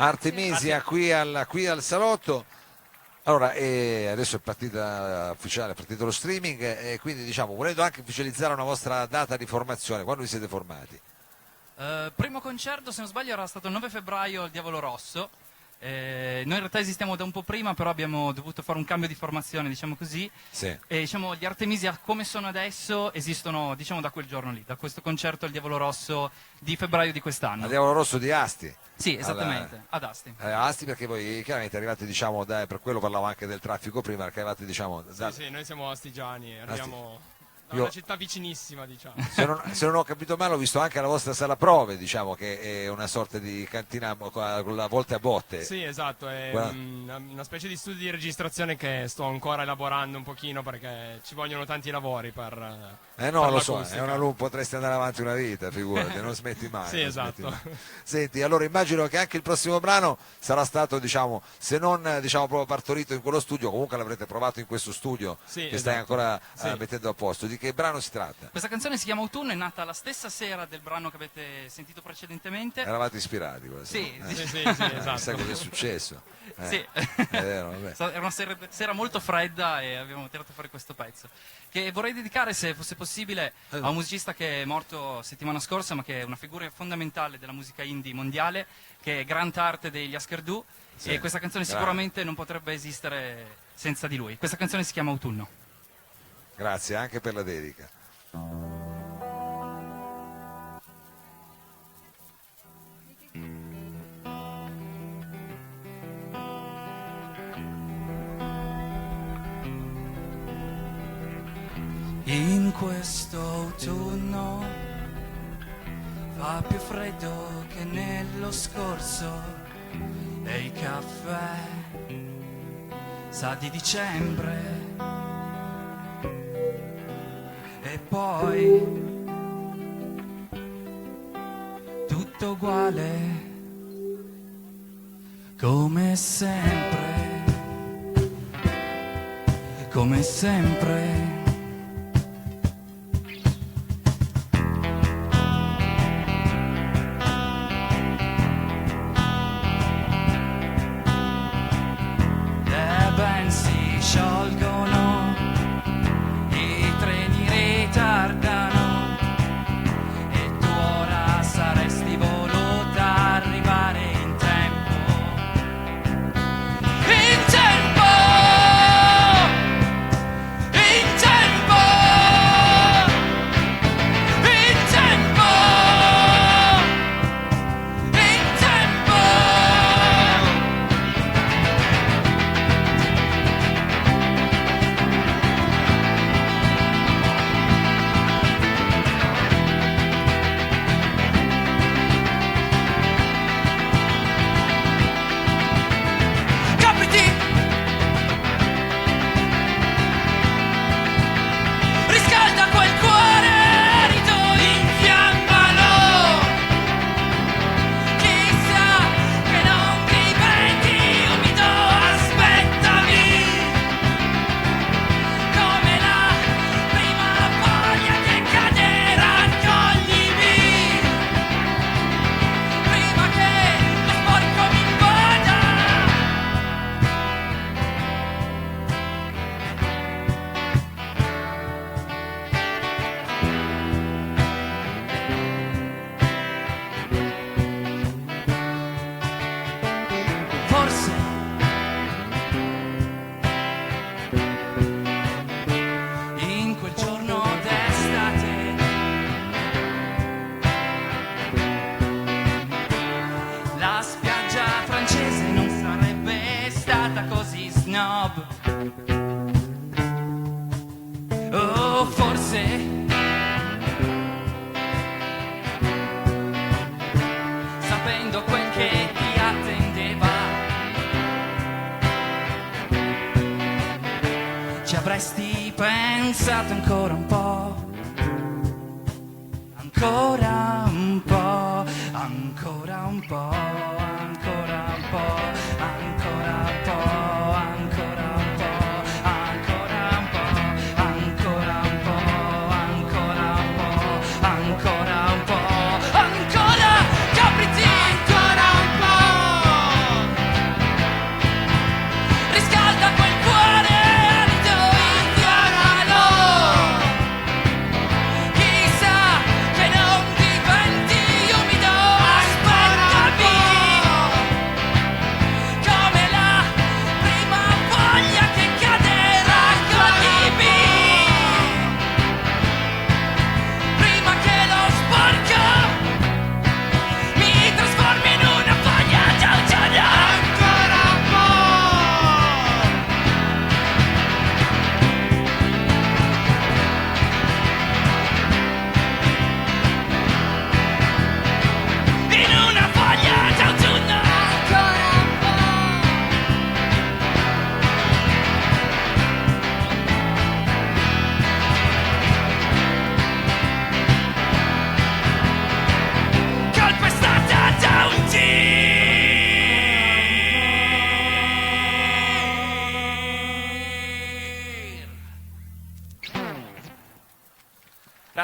Artemisia qui al salotto. Allora, adesso è partita ufficiale, è partito lo streaming e quindi diciamo, volendo anche ufficializzare una vostra data di formazione, quando vi siete formati? Primo concerto, se non sbaglio, era stato il 9 febbraio al Diavolo Rosso. Noi in realtà esistiamo da un po' prima, però abbiamo dovuto fare un cambio di formazione, diciamo così. Sì. E diciamo, gli Artemisia come sono adesso esistono, diciamo, da quel giorno lì, da questo concerto al Diavolo Rosso di febbraio di quest'anno. Al Diavolo Rosso di Asti. Sì, esattamente, ad Asti. Asti, perché voi chiaramente arrivate, diciamo, per quello parlavo anche del traffico prima, perché arrivate, diciamo... Sì, noi siamo astigiani, arriviamo... È Io- una città vicinissima, diciamo. Se non ho capito male, ho visto anche la vostra sala prove, diciamo che è una sorta di cantina con la volte a botte. Sì, esatto, è Guarda. una specie di studio di registrazione che sto ancora elaborando un pochino perché ci vogliono tanti lavori per No, per lo so, l'acustica. potresti andare avanti una vita, figurati, non smetti mai. Sì, non smetti esatto. mai. Senti, allora immagino che anche il prossimo brano sarà stato, diciamo, se non diciamo proprio partorito in quello studio, comunque l'avrete provato in questo studio Sì, che stai esatto. ancora Sì. mettendo a posto. Di che brano si tratta? Questa canzone si chiama Autunno, è nata la stessa sera del brano che avete sentito precedentemente. Eravate ispirati? Quasi, Sì, no? Sì, Sai esatto. cosa è successo? Sì. È vero, vabbè. Era una sera molto fredda e abbiamo tirato fuori questo pezzo che vorrei dedicare, se fosse possibile, a un musicista che è morto settimana scorsa, ma che è una figura fondamentale della musica indie mondiale, che è Grant Hart degli Askerdù. Sì, E questa canzone bravo. sicuramente non potrebbe esistere senza di lui. Questa canzone si chiama Autunno. Grazie anche per la dedica. In questo autunno fa più freddo che nello scorso e il caffè sa di dicembre e poi tutto uguale come sempre, come sempre. Le band si sciolgono, i treni ritardano e tu ora saresti voluta arrivare in tempo. In tempo! In tempo! In tempo! In tempo! Capiti! Riscalda quel cuore arido, infiammalo! Chissà che non diventi umido, aspettami! Come la prima foglia che cade, raccoglimi! Prima che lo sporco mi invada! Forse in quel giorno d'estate la spiaggia francese non sarebbe stata così snob. Oh, forse sapendo quel che ti attendeva ci avresti pensato ancora un po', ancora un po', ancora un po', ancora un po', ancora un po', ancora un po', ancora un po', ancora un po', ancora un po', ancora un po', ancora, capriti, ancora un po'.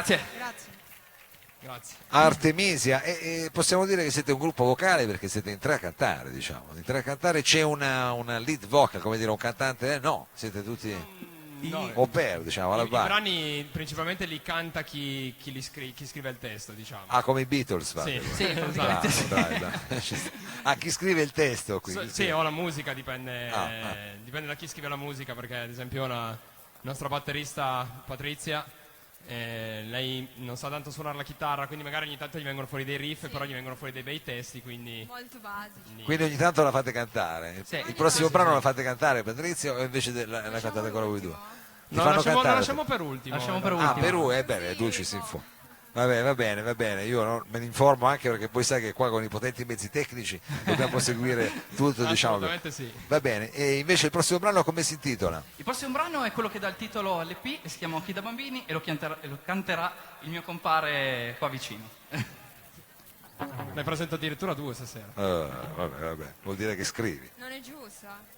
Grazie. Grazie. Grazie. Artemisia, e possiamo dire che siete un gruppo vocale perché siete in tre a cantare, diciamo. In tre a cantare c'è una lead vocal, come dire, un cantante? No, siete tutti No, au pair, diciamo, alla i base. brani principalmente li canta chi scrive il testo, diciamo. Ah, come i Beatles fate. Sì, Sì, esatto. praticamente sì. Dai. Ah, chi scrive il testo qui? Sì, o la musica dipende, Ah. dipende da chi scrive la musica, perché ad esempio la nostra batterista Patrizia, lei non sa tanto suonare la chitarra, quindi magari ogni tanto gli vengono fuori dei riff, però gli vengono fuori dei bei testi, quindi... Molto basici. Quindi ogni tanto la fate cantare. Sì. Il prossimo brano la fate cantare, Patrizio, o invece la cantate ancora voi due? Ti No, fanno la cantare? lasciamo per ultimo. Lasciamo per Ah, ultimo. Perù, bene, tu ci sei in fondo. Vabbè, va bene, io me ne informo anche perché poi sai che qua con i potenti mezzi tecnici dobbiamo seguire tutto, diciamo. Assolutamente sì. Va bene, e invece il prossimo brano come si intitola? Il prossimo brano è quello che dà il titolo all'EP e si chiama Occhi da bambini e lo canterà il mio compare qua vicino. Ne presento addirittura 2 stasera. Vabbè, vuol dire che scrivi. Non è giusto?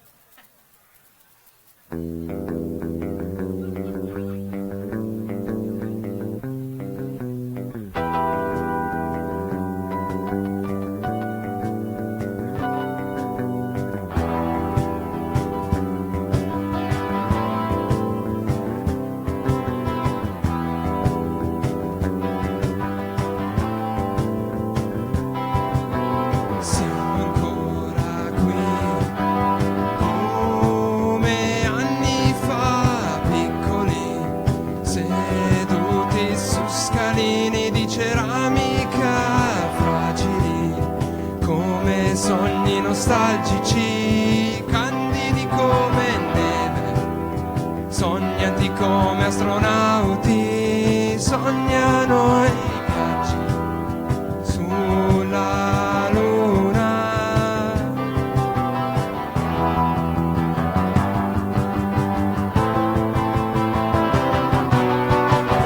Siamo ancora qui, come anni fa, piccoli, seduti su scalini di ceramica, fragili, come sogni nostalgici, candidi come neve, sognati come astronauti, sognano i viaggi sulla luna.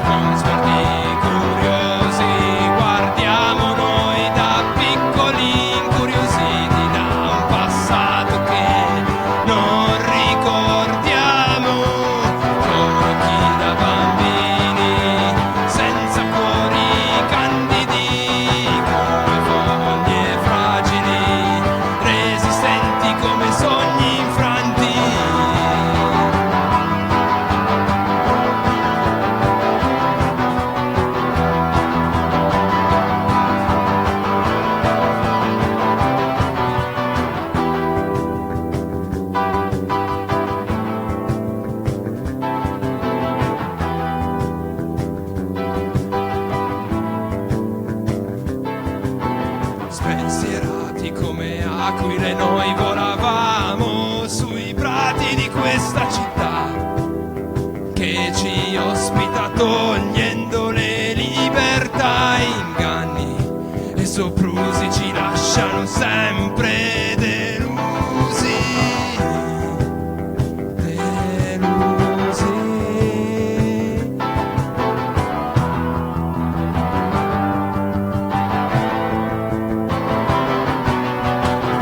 Con sguardi curiosi guardiamo noi da piccoli incuriositi da un passato che non ricordiamo, con occhi da bambini senza cuori candidi, come foglie fragili, resistenti come sogni infranti. Spensierati come aquile noi volavamo sui prati di questa città che ci ospita togliendo le libertà, inganni e soprusi ci lasciano sempre delusi, delusi.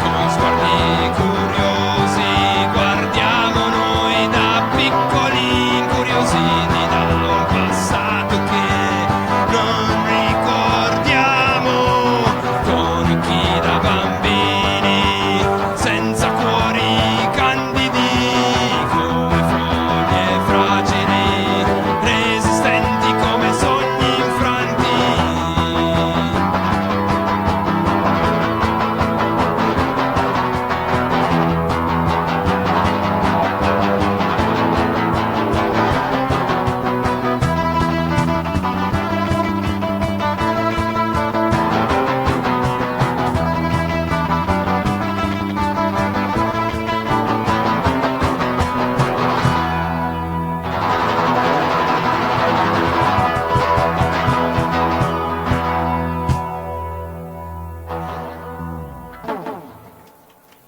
Con sguardi curiosi guardiamo noi da piccoli incuriositi da un passato che non ricordiamo, con occhi da bambini senza cuori candidi, come foglie fragili, resistenti come sogni infranti.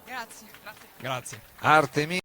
Grazie. Grazie. Artemisia.